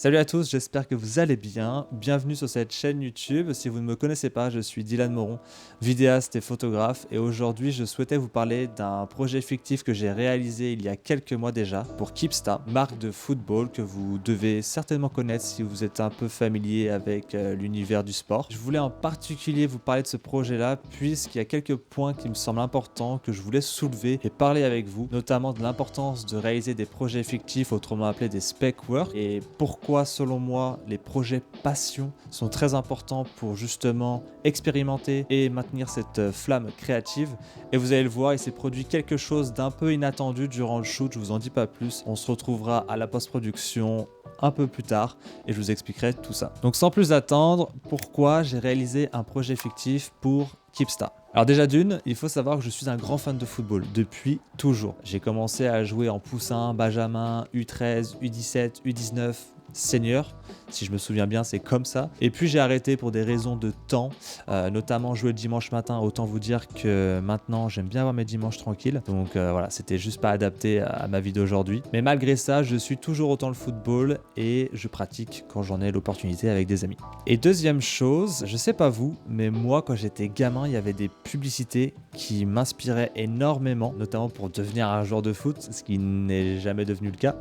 Salut à tous, j'espère que vous allez bien. Bienvenue sur cette chaîne YouTube. Si vous ne me connaissez pas, je suis Dylan Moron, vidéaste et photographe. Et aujourd'hui, je souhaitais vous parler d'un projet fictif que j'ai réalisé il y a quelques mois déjà pour Keepsta, marque de football que vous devez certainement connaître si vous êtes un peu familier avec l'univers du sport. Je voulais en particulier vous parler de ce projet-là puisqu'il y a quelques points qui me semblent importants que je voulais soulever et parler avec vous, notamment de l'importance de réaliser des projets fictifs, autrement appelés des spec work, et pourquoi selon moi les projets passion sont très importants pour justement expérimenter et maintenir cette flamme créative. Et vous allez le voir, il s'est produit quelque chose d'un peu inattendu durant le shoot, je vous en dis pas plus. On se retrouvera à la post-production un peu plus tard et je vous expliquerai tout ça. Donc sans plus attendre, pourquoi j'ai réalisé un projet fictif pour Keepsta. Alors déjà d'une, il faut savoir que je suis un grand fan de football depuis toujours. J'ai commencé à jouer en poussin, benjamin, U13, U17, U19, senior, si je me souviens bien, c'est comme ça. Et puis j'ai arrêté pour des raisons de temps, notamment jouer le dimanche matin. Autant vous dire que maintenant j'aime bien avoir mes dimanches tranquilles. Donc voilà, c'était juste pas adapté à ma vie d'aujourd'hui. Mais malgré ça, je suis toujours autant le football et je pratique quand j'en ai l'opportunité avec des amis. Et deuxième chose, je sais pas vous, mais moi quand j'étais gamin, il y avait des publicités qui m'inspiraient énormément, notamment pour devenir un joueur de foot, ce qui n'est jamais devenu le cas.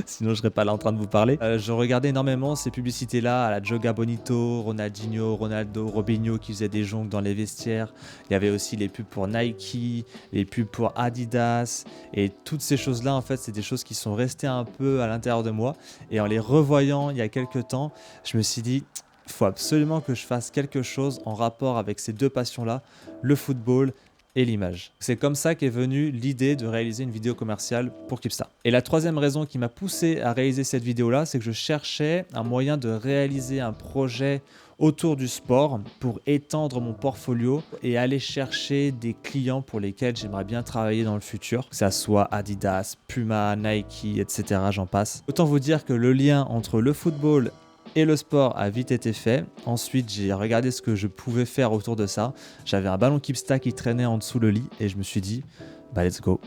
Sinon je serais pas là en train de vous parler. Je regardais énormément ces publicités-là à la Joga Bonito, Ronaldinho, Ronaldo, Robinho qui faisaient des jongles dans les vestiaires. Il y avait aussi les pubs pour Nike, les pubs pour Adidas. Et toutes ces choses-là, en fait, c'est des choses qui sont restées un peu à l'intérieur de moi. Et en les revoyant il y a quelques temps, je me suis dit, il faut absolument que je fasse quelque chose en rapport avec ces deux passions-là, le football et l'image. C'est comme ça qu'est venue l'idée de réaliser une vidéo commerciale pour Keepsta. Et la troisième raison qui m'a poussé à réaliser cette vidéo-là, c'est que je cherchais un moyen de réaliser un projet autour du sport pour étendre mon portfolio et aller chercher des clients pour lesquels j'aimerais bien travailler dans le futur, que ça soit Adidas, Puma, Nike, etc. J'en passe. Autant vous dire que le lien entre le football et le sport a vite été fait. Ensuite, j'ai regardé ce que je pouvais faire autour de ça. J'avais un ballon Keepsta qui traînait en dessous le lit et je me suis dit, bah let's go.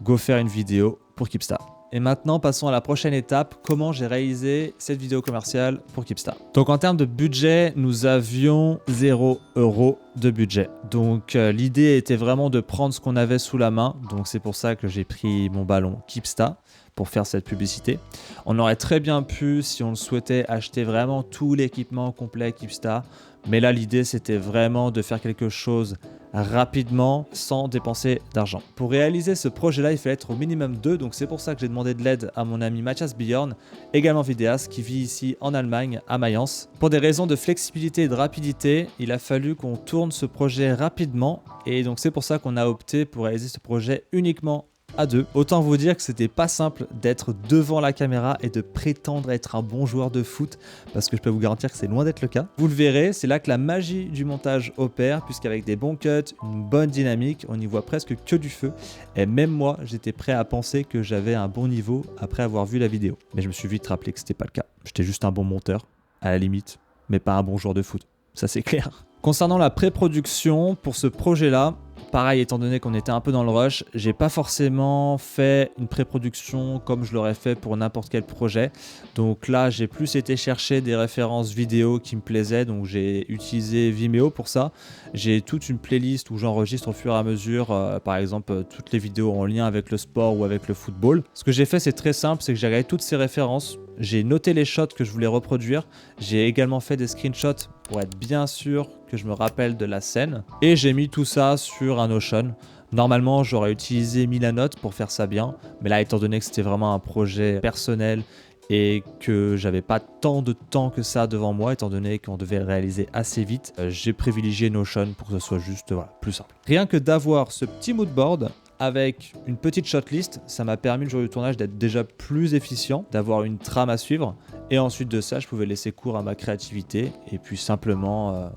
Go faire une vidéo pour Keepsta. Et maintenant, passons à la prochaine étape, comment j'ai réalisé cette vidéo commerciale pour Keepsta. Donc en termes de budget, nous avions 0 € de budget. Donc l'idée était vraiment de prendre ce qu'on avait sous la main. Donc c'est pour ça que j'ai pris mon ballon Keepsta pour faire cette publicité. On aurait très bien pu, si on le souhaitait, acheter vraiment tout l'équipement complet Keepsta. Mais là, l'idée, c'était vraiment de faire quelque chose rapidement, sans dépenser d'argent. Pour réaliser ce projet-là, il fallait être au minimum 2, donc c'est pour ça que j'ai demandé de l'aide à mon ami Mathias Bjorn, également vidéaste, qui vit ici en Allemagne, à Mayence. Pour des raisons de flexibilité et de rapidité, il a fallu qu'on tourne ce projet rapidement, et donc c'est pour ça qu'on a opté pour réaliser ce projet uniquement à deux. Autant vous dire que c'était pas simple d'être devant la caméra et de prétendre être un bon joueur de foot, parce que je peux vous garantir que c'est loin d'être le cas. Vous le verrez, c'est là que la magie du montage opère, puisqu'avec des bons cuts, une bonne dynamique, on n'y voit presque que du feu. Et même moi, j'étais prêt à penser que j'avais un bon niveau après avoir vu la vidéo. Mais je me suis vite rappelé que c'était pas le cas. J'étais juste un bon monteur, à la limite, mais pas un bon joueur de foot. Ça c'est clair. Concernant la pré-production pour ce projet-là, pareil, étant donné qu'on était un peu dans le rush, j'ai pas forcément fait une pré-production comme je l'aurais fait pour n'importe quel projet. Donc là, j'ai plus été chercher des références vidéo qui me plaisaient. Donc j'ai utilisé Vimeo pour ça. J'ai toute une playlist où j'enregistre au fur et à mesure, par exemple, toutes les vidéos en lien avec le sport ou avec le football. Ce que j'ai fait, c'est très simple, c'est que j'ai regardé toutes ces références. J'ai noté les shots que je voulais reproduire. J'ai également fait des screenshots pour être bien sûr que je me rappelle de la scène. Et j'ai mis tout ça sur un Notion. Normalement, j'aurais utilisé Milanote pour faire ça bien. Mais là, étant donné que c'était vraiment un projet personnel et que j'avais pas tant de temps que ça devant moi, étant donné qu'on devait le réaliser assez vite, j'ai privilégié Notion pour que ce soit juste plus simple. Rien que d'avoir ce petit moodboard avec une petite shotlist, ça m'a permis le jour du tournage d'être déjà plus efficient, d'avoir une trame à suivre. Et ensuite de ça, je pouvais laisser cours à ma créativité et puis simplement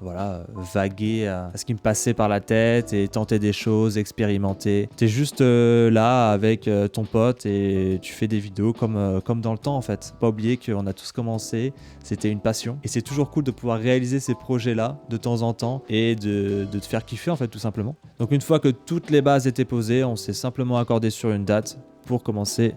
vaguer à ce qui me passait par la tête et tenter des choses, expérimenter. T'es juste là avec ton pote et tu fais des vidéos comme dans le temps en fait. Pas oublier qu'on a tous commencé, c'était une passion. Et c'est toujours cool de pouvoir réaliser ces projets-là de temps en temps et de te faire kiffer en fait tout simplement. Donc une fois que toutes les bases étaient posées, on s'est simplement accordé sur une date pour commencer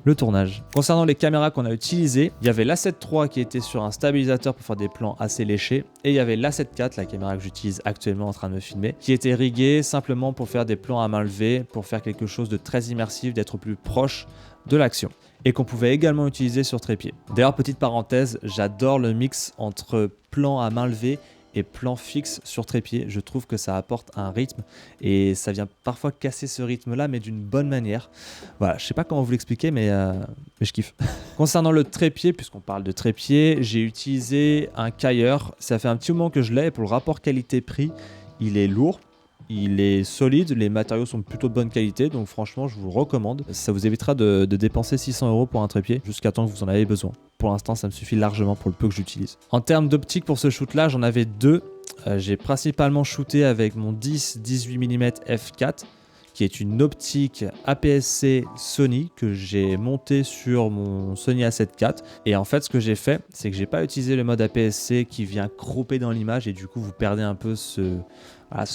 le tournage. Concernant les caméras qu'on a utilisées, il y avait l'A7 III qui était sur un stabilisateur pour faire des plans assez léchés et il y avait l'A7 IV, la caméra que j'utilise actuellement en train de me filmer, qui était riguée simplement pour faire des plans à main levée, pour faire quelque chose de très immersif, d'être plus proche de l'action et qu'on pouvait également utiliser sur trépied. D'ailleurs, petite parenthèse, j'adore le mix entre plan à main levée et plan fixe sur trépied. Je trouve que ça apporte un rythme et ça vient parfois casser ce rythme-là, mais d'une bonne manière. Voilà, je sais pas comment vous l'expliquer, mais je kiffe. Concernant le trépied, puisqu'on parle de trépied, j'ai utilisé un Kier. Ça fait un petit moment que je l'ai et pour le rapport qualité-prix, il est lourd. Il est solide, les matériaux sont plutôt de bonne qualité, donc franchement je vous le recommande. Ça vous évitera de dépenser 600 € pour un trépied jusqu'à temps que vous en avez besoin. Pour l'instant ça me suffit largement pour le peu que j'utilise. En termes d'optique pour ce shoot là, j'en avais deux. J'ai principalement shooté avec mon 10-18 mm f4 qui est une optique APS-C Sony que j'ai montée sur mon Sony A7 IV. Et en fait, ce que j'ai fait, c'est que j'ai pas utilisé le mode APS-C qui vient cropper dans l'image et du coup, vous perdez un peu ce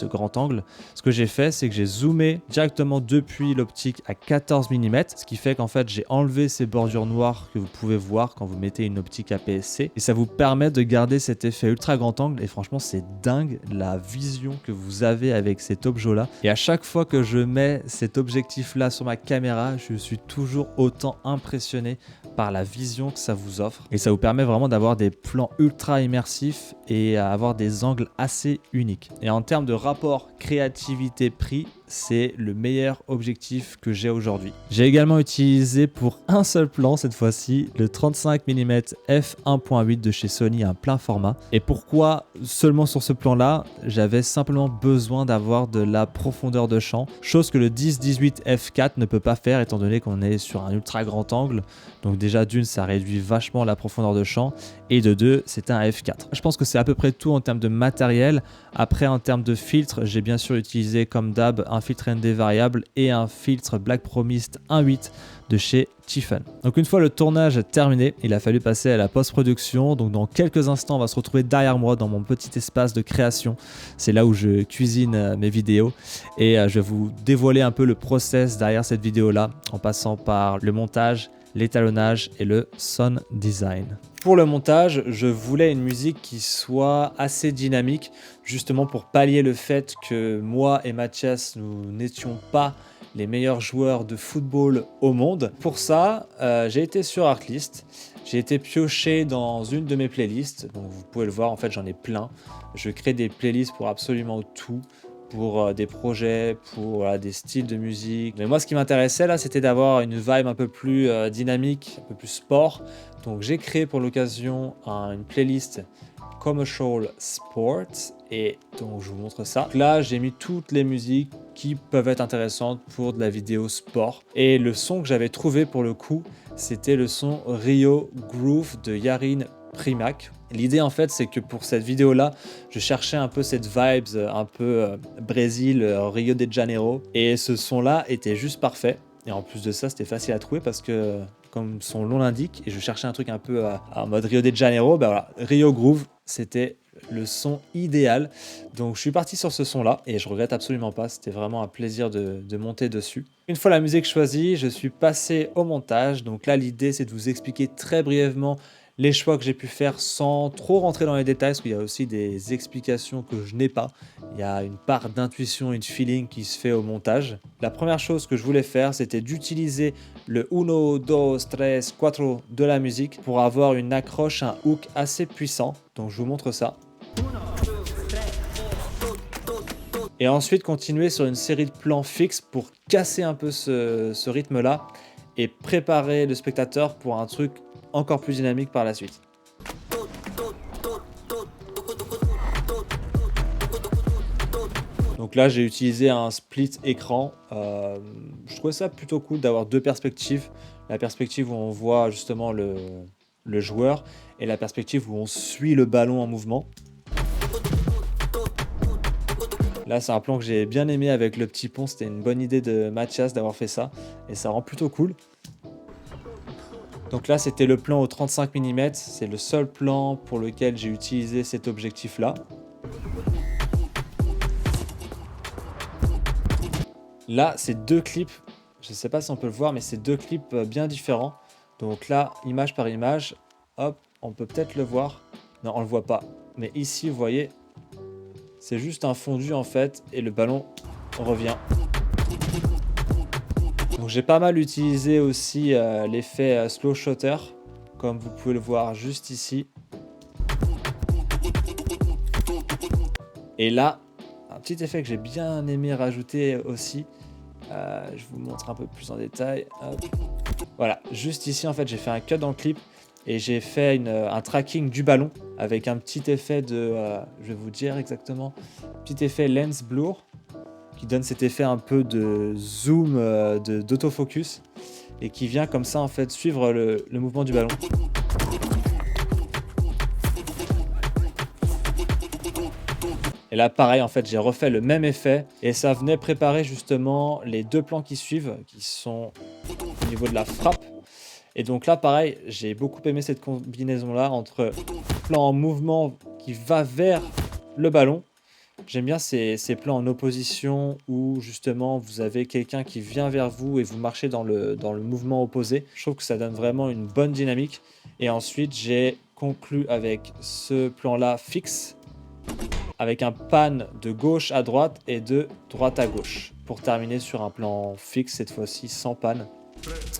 grand angle. Ce que j'ai fait, c'est que j'ai zoomé directement depuis l'optique à 14 mm, ce qui fait qu'en fait, j'ai enlevé ces bordures noires que vous pouvez voir quand vous mettez une optique APS-C et ça vous permet de garder cet effet ultra grand angle et franchement, c'est dingue la vision que vous avez avec cet objet-là. Et à chaque fois que je mets cet objectif-là sur ma caméra, je suis toujours autant impressionné par la vision que ça vous offre et ça vous permet vraiment d'avoir des plans ultra immersifs et à avoir des angles assez uniques. Et en termes de rapport créativité-prix, c'est le meilleur objectif que j'ai aujourd'hui. J'ai également utilisé pour un seul plan cette fois-ci le 35 mm f1.8 de chez Sony, un plein format. Et pourquoi seulement sur ce plan-là? J'avais simplement besoin d'avoir de la profondeur de champ, chose que le 10-18 f4 ne peut pas faire étant donné qu'on est sur un ultra grand angle. Donc déjà d'une, ça réduit vachement la profondeur de champ et de deux, c'est un f4. Je pense que c'est à peu près tout en termes de matériel. Après, en termes de filtre, j'ai bien sûr utilisé comme d'hab un filtre ND variable et un filtre Black Promise 1.8 de chez Tiffen. Donc une fois le tournage terminé, il a fallu passer à la post-production. Donc dans quelques instants, on va se retrouver derrière moi dans mon petit espace de création. C'est là où je cuisine mes vidéos et je vais vous dévoiler un peu le process derrière cette vidéo-là en passant par le montage, l'étalonnage et le sound design. Pour le montage, je voulais une musique qui soit assez dynamique, justement pour pallier le fait que moi et Mathias, nous n'étions pas les meilleurs joueurs de football au monde. Pour ça, j'ai été sur Artlist, j'ai été pioché dans une de mes playlists, donc vous pouvez le voir, en fait j'en ai plein. Je crée des playlists pour absolument tout, pour des projets, pour des styles de musique. Mais moi, ce qui m'intéressait là, c'était d'avoir une vibe un peu plus dynamique, un peu plus sport. Donc j'ai créé pour l'occasion une playlist Commercial Sports et donc je vous montre ça. Donc là, j'ai mis toutes les musiques qui peuvent être intéressantes pour de la vidéo sport. Et le son que j'avais trouvé pour le coup, c'était le son Rio Groove de Yarin Primac. L'idée en fait, c'est que pour cette vidéo là, je cherchais un peu cette vibes un peu Brésil, Rio de Janeiro, et ce son là était juste parfait. Et en plus de ça, c'était facile à trouver parce que comme son nom l'indique, et je cherchais un truc un peu en mode Rio de Janeiro, bah voilà, Rio Groove, c'était le son idéal. Donc je suis parti sur ce son là et je regrette absolument pas, c'était vraiment un plaisir de monter dessus. Une fois la musique choisie, je suis passé au montage. Donc là, l'idée c'est de vous expliquer très brièvement les choix que j'ai pu faire sans trop rentrer dans les détails, parce qu'il y a aussi des explications que je n'ai pas. Il y a une part d'intuition et de feeling qui se fait au montage. La première chose que je voulais faire, c'était d'utiliser le 1, 2, 3, 4 de la musique pour avoir une accroche, un hook assez puissant. Donc je vous montre ça. Et ensuite continuer sur une série de plans fixes pour casser un peu ce rythme-là et préparer le spectateur pour un truc encore plus dynamique par la suite. Donc là, j'ai utilisé un split écran. Je trouvais ça plutôt cool d'avoir deux perspectives. La perspective où on voit justement le joueur et la perspective où on suit le ballon en mouvement. Là, c'est un plan que j'ai bien aimé avec le petit pont. C'était une bonne idée de Mathias d'avoir fait ça. Et ça rend plutôt cool. Donc là, c'était le plan au 35 mm. C'est le seul plan pour lequel j'ai utilisé cet objectif-là. Là, c'est deux clips Je sais pas si on peut le voir, mais c'est deux clips bien différents. Donc là, image par image, hop, on peut peut-être le voir. Non, on le voit pas. Mais ici, vous voyez, c'est juste un fondu en fait, et le ballon revient. Donc j'ai pas mal utilisé aussi l'effet slow shutter, comme vous pouvez le voir juste ici. Et là, un petit effet que j'ai bien aimé rajouter aussi. Je vous montre un peu plus en détail. Hop. Voilà, juste ici en fait j'ai fait un cut dans le clip et j'ai fait un tracking du ballon avec un petit effet de, je vais vous dire exactement, petit effet lens blur qui donne cet effet un peu de zoom, d'autofocus et qui vient comme ça en fait suivre le mouvement du ballon. Et là pareil en fait j'ai refait le même effet et ça venait préparer justement les deux plans qui suivent qui sont au niveau de la frappe. Et donc là pareil j'ai beaucoup aimé cette combinaison là entre plan en mouvement qui va vers le ballon. J'aime bien ces plans en opposition où justement vous avez quelqu'un qui vient vers vous et vous marchez dans le mouvement opposé. Je trouve que ça donne vraiment une bonne dynamique. Et ensuite j'ai conclu avec ce plan là fixe avec un pan de gauche à droite et de droite à gauche pour terminer sur un plan fixe cette fois-ci sans pan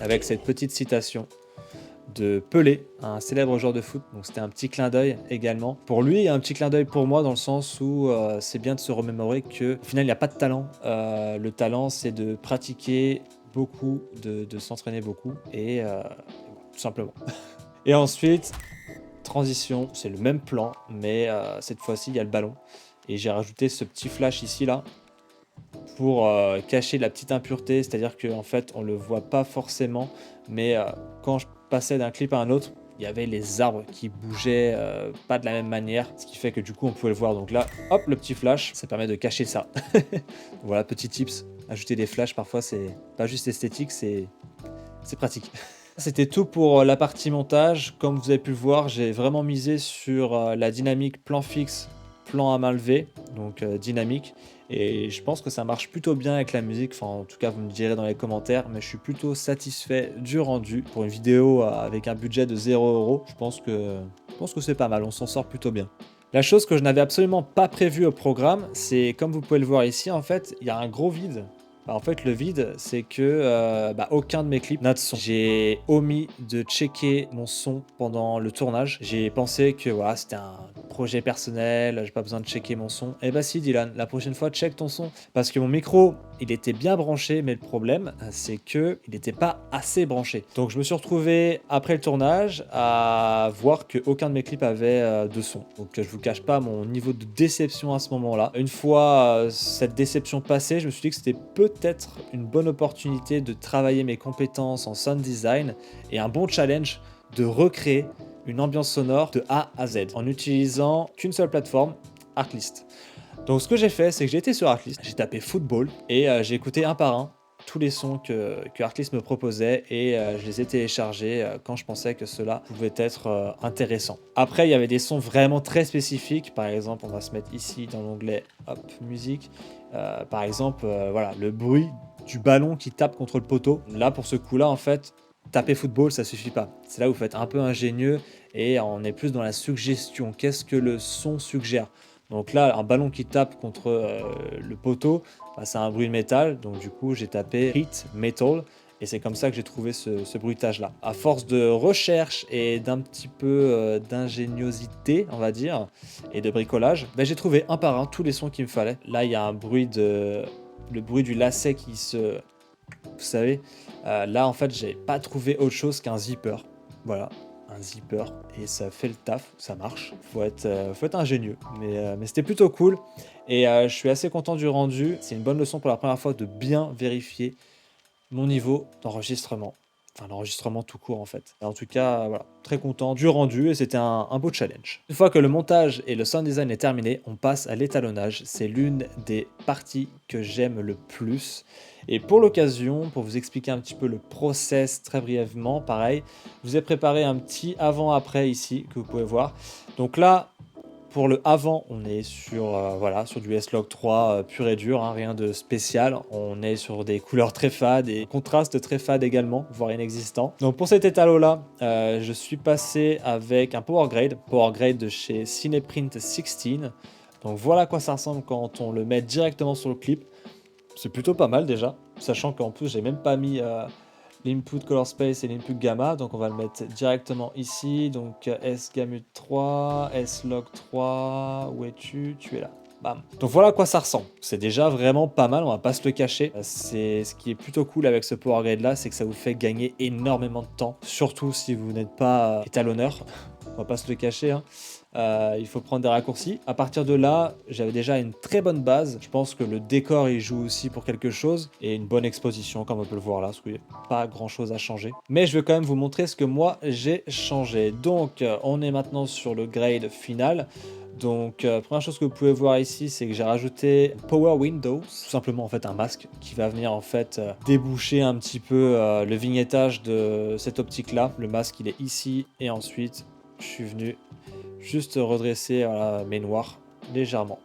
avec cette petite citation de Pelé, un célèbre joueur de foot. Donc c'était un petit clin d'œil également pour lui et un petit clin d'œil pour moi dans le sens où c'est bien de se remémorer que au final il n'y a pas de talent. Le talent c'est de pratiquer beaucoup, de s'entraîner beaucoup et tout simplement. Et ensuite transition, c'est le même plan mais cette fois-ci il y a le ballon et j'ai rajouté ce petit flash ici là pour cacher la petite impureté, c'est-à-dire qu'en fait on le voit pas forcément mais quand je passais d'un clip à un autre il y avait les arbres qui bougeaient pas de la même manière, ce qui fait que du coup on pouvait le voir. Donc là hop, le petit flash, ça permet de cacher ça. Voilà, petit tips, ajouter des flashs parfois c'est pas juste esthétique, c'est pratique. C'était tout pour la partie montage. Comme vous avez pu le voir, j'ai vraiment misé sur la dynamique plan fixe, plan à main levée, donc dynamique. Et je pense que ça marche plutôt bien avec la musique. Enfin, en tout cas, vous me direz dans les commentaires. Mais je suis plutôt satisfait du rendu. Pour une vidéo avec un budget de 0 €, je pense que c'est pas mal. On s'en sort plutôt bien. La chose que je n'avais absolument pas prévue au programme, c'est comme vous pouvez le voir ici, en fait, il y a un gros vide. En fait, le vide, c'est que aucun de mes clips n'a de son. J'ai omis de checker mon son pendant le tournage. J'ai pensé que voilà, c'était un projet personnel, j'ai pas besoin de checker mon son. Et bah si Dylan, la prochaine fois, check ton son. Parce que mon micro, il était bien branché, mais le problème, c'est que il n'était pas assez branché. Donc je me suis retrouvé après le tournage à voir qu'aucun de mes clips avait de son. Donc je vous cache pas mon niveau de déception à ce moment-là. Une fois cette déception passée, je me suis dit que c'était peut-être une bonne opportunité de travailler mes compétences en sound design et un bon challenge de recréer une ambiance sonore de A à Z en utilisant qu'une seule plateforme, Artlist. Donc ce que j'ai fait, c'est que j'ai été sur Artlist, j'ai tapé football et j'ai écouté un par un tous les sons que Artlist me proposait et je les ai téléchargés quand je pensais que cela pouvait être intéressant. Après, il y avait des sons vraiment très spécifiques. Par exemple, on va se mettre ici dans l'onglet hop, musique. Par exemple, voilà, le bruit du ballon qui tape contre le poteau. Là, pour ce coup-là, en fait, taper football, ça suffit pas. C'est là où vous faites un peu ingénieux et on est plus dans la suggestion. Qu'est-ce que le son suggère? Donc là, un ballon qui tape contre le poteau, bah, c'est un bruit de métal. Donc du coup, j'ai tapé Hit Metal. Et c'est comme ça que j'ai trouvé ce bruitage-là. À force de recherche et d'un petit peu d'ingéniosité, on va dire, et de bricolage, bah, j'ai trouvé un par un tous les sons qu'il me fallait. Là, il y a un bruit le bruit du lacet qui se... Vous savez, là, en fait, j'ai pas trouvé autre chose qu'un zipper. Voilà, un zipper. Et ça fait le taf, ça marche. Faut être ingénieux. Mais c'était plutôt cool. Et je suis assez content du rendu. C'est une bonne leçon pour la première fois de bien vérifier mon niveau d'enregistrement. Enfin, l'enregistrement tout court en fait. Et en tout cas, voilà, très content du rendu et c'était un beau challenge. Une fois que le montage et le sound design est terminé, on passe à l'étalonnage. C'est l'une des parties que j'aime le plus. Et pour l'occasion, pour vous expliquer un petit peu le process très brièvement, pareil, je vous ai préparé un petit avant-après ici que vous pouvez voir. Donc là, Pour le avant, on est sur, voilà, sur du S-Log 3 pur et dur, hein, rien de spécial. On est sur des couleurs très fades et contrastes très fades également, voire inexistants. Donc pour cet étalon-là, je suis passé avec un Power Grade de chez Cineprint 16. Donc voilà à quoi ça ressemble quand on le met directement sur le clip. C'est plutôt pas mal déjà, sachant qu'en plus j'ai même pas mis l'input color space et l'input gamma, donc on va le mettre directement ici. Donc S-Gamut 3, S-Log 3, où es-tu? Tu es là. Bam. Donc voilà à quoi ça ressemble. C'est déjà vraiment pas mal, on va pas se le cacher. C'est ce qui est plutôt cool avec ce Power Grade là, c'est que ça vous fait gagner énormément de temps, surtout si vous n'êtes pas étalonneur. On va pas se le cacher, hein. Il faut prendre des raccourcis. À partir de là, j'avais déjà une très bonne base. Je pense que le décor il joue aussi pour quelque chose et une bonne exposition, comme on peut le voir là, parce qu'il n'y a pas grand chose à changer. Mais je vais quand même vous montrer ce que moi j'ai changé. Donc, on est maintenant sur le grade final. Donc, première chose que vous pouvez voir ici, c'est que j'ai rajouté Power Windows, tout simplement en fait un masque qui va venir en fait déboucher un petit peu le vignettage de cette optique là. Le masque il est ici et ensuite je suis venu juste redresser mes noirs légèrement,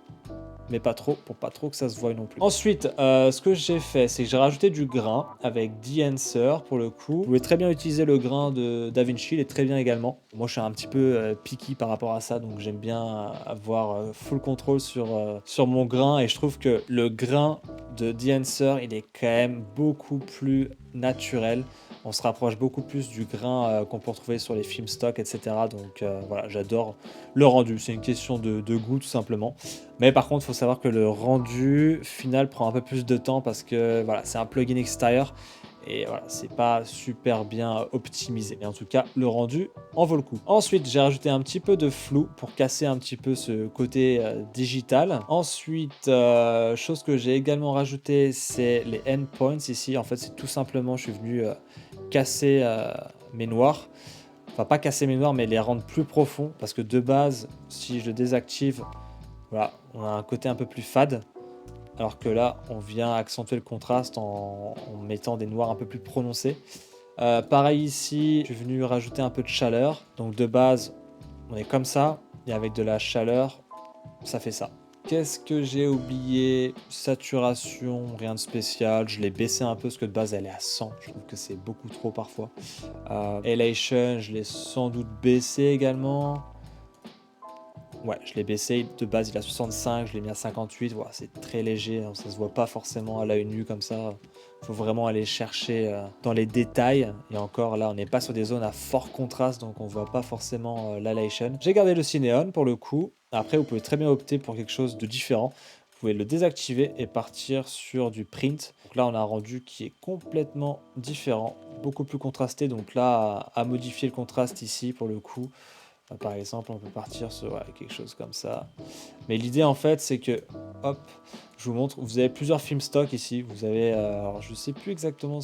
mais pas trop, pour pas trop que ça se voie non plus. Ensuite, ce que j'ai fait, c'est que j'ai rajouté du grain avec D-Enhancer pour le coup. Vous pouvez très bien utiliser le grain de DaVinci, il est très bien également. Moi, je suis un petit peu picky par rapport à ça, donc j'aime bien avoir full control sur mon grain, et je trouve que le grain de D-Enhancer, il est quand même beaucoup plus naturel. On se rapproche beaucoup plus du grain qu'on peut retrouver sur les films stock, etc. Donc voilà, j'adore le rendu. C'est une question de goût tout simplement. Mais par contre, il faut savoir que le rendu final prend un peu plus de temps parce que voilà, c'est un plugin extérieur. Et voilà, c'est pas super bien optimisé. Mais en tout cas, le rendu en vaut le coup. Ensuite, j'ai rajouté un petit peu de flou pour casser un petit peu ce côté digital. Ensuite, chose que j'ai également rajouté, c'est les endpoints ici. En fait, c'est tout simplement, je suis venu casser mes noirs. Enfin, pas casser mes noirs, mais les rendre plus profonds. Parce que de base, si je le désactive, voilà, on a un côté un peu plus fade. Alors que là, on vient accentuer le contraste en mettant des noirs un peu plus prononcés. Pareil ici, je suis venu rajouter un peu de chaleur. Donc de base, on est comme ça. Et avec de la chaleur, ça fait ça. Qu'est-ce que j'ai oublié? Saturation, rien de spécial. Je l'ai baissé un peu parce que de base, elle est à 100. Je trouve que c'est beaucoup trop parfois. Elation, je l'ai sans doute baissé également. Ouais, je l'ai baissé. De base, il est à 65. Je l'ai mis à 58. Voilà, c'est très léger. Hein, ça se voit pas forcément à l'œil nu comme ça. Il faut vraiment aller chercher dans les détails. Et encore, là, on n'est pas sur des zones à fort contraste. Donc, on voit pas forcément l'halation. J'ai gardé le Cinéon pour le coup. Après, vous pouvez très bien opter pour quelque chose de différent. Vous pouvez le désactiver et partir sur du print. Donc là, on a un rendu qui est complètement différent. Beaucoup plus contrasté. Donc là, à modifier le contraste ici pour le coup. Par exemple, on peut partir sur quelque chose comme ça. Mais l'idée, en fait, c'est que, hop, je vous montre, vous avez plusieurs films stock ici. Vous avez, alors je sais plus exactement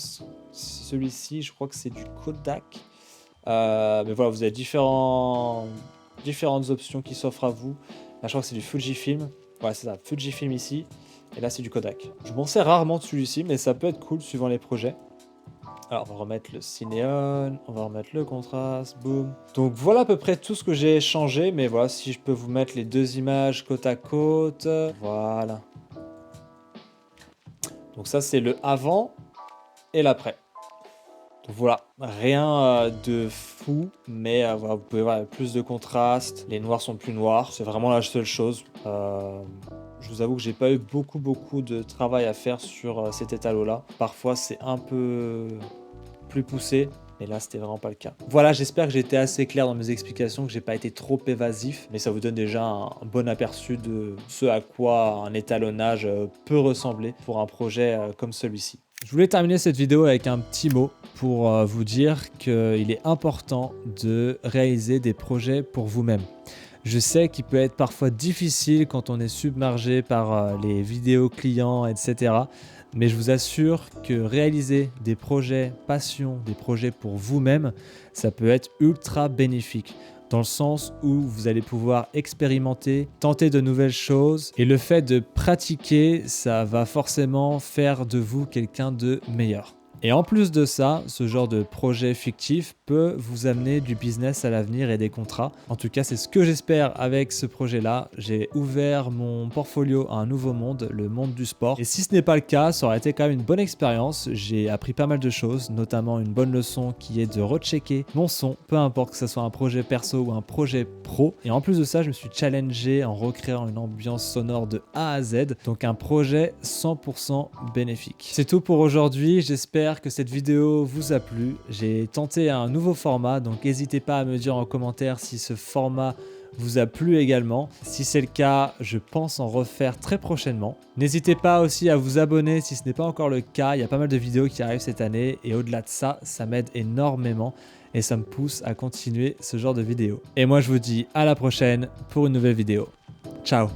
celui-ci, je crois que c'est du Kodak. Mais voilà, vous avez différentes options qui s'offrent à vous. Là, je crois que c'est du Fujifilm. Ouais, c'est ça, Fujifilm ici. Et là, c'est du Kodak. Je m'en sers rarement de celui-ci, mais ça peut être cool suivant les projets. Alors, on va remettre le Cinéon, on va remettre le contraste, boum. Donc voilà à peu près tout ce que j'ai changé, mais voilà, si je peux vous mettre les deux images côte à côte, voilà. Donc ça, c'est le avant et l'après. Donc voilà, rien de fou, mais voilà, vous pouvez voir plus de contraste, les noirs sont plus noirs, c'est vraiment la seule chose. Je vous avoue que j'ai pas eu beaucoup de travail à faire sur cet étalon-là. Parfois, c'est un peu plus poussé, mais là c'était vraiment pas le cas. Voilà, j'espère que j'ai été assez clair dans mes explications, que j'ai pas été trop évasif, mais ça vous donne déjà un bon aperçu de ce à quoi un étalonnage peut ressembler pour un projet comme celui-ci. Je voulais terminer cette vidéo avec un petit mot pour vous dire qu'il est important de réaliser des projets pour vous-même. Je sais qu'il peut être parfois difficile quand on est submergé par les vidéos clients, etc. Mais je vous assure que réaliser des projets passion, des projets pour vous-même, ça peut être ultra bénéfique. Dans le sens où vous allez pouvoir expérimenter, tenter de nouvelles choses. Et le fait de pratiquer, ça va forcément faire de vous quelqu'un de meilleur. Et en plus de ça, ce genre de projet fictif peut vous amener du business à l'avenir et des contrats. En tout cas, c'est ce que j'espère avec ce projet-là. J'ai ouvert mon portfolio à un nouveau monde, le monde du sport. Et si ce n'est pas le cas, ça aurait été quand même une bonne expérience. J'ai appris pas mal de choses, notamment une bonne leçon qui est de rechecker mon son, peu importe que ce soit un projet perso ou un projet pro. Et en plus de ça, je me suis challengé en recréant une ambiance sonore de A à Z. Donc un projet 100% bénéfique. C'est tout pour aujourd'hui. J'espère que cette vidéo vous a plu. J'ai tenté un nouveau format, donc n'hésitez pas à me dire en commentaire si ce format vous a plu également. Si c'est le cas, je pense en refaire très prochainement. N'hésitez pas aussi à vous abonner si ce n'est pas encore le cas. Il y a pas mal de vidéos qui arrivent cette année et au-delà de ça, ça m'aide énormément et ça me pousse à continuer ce genre de vidéos. Et moi, je vous dis à la prochaine pour une nouvelle vidéo. Ciao!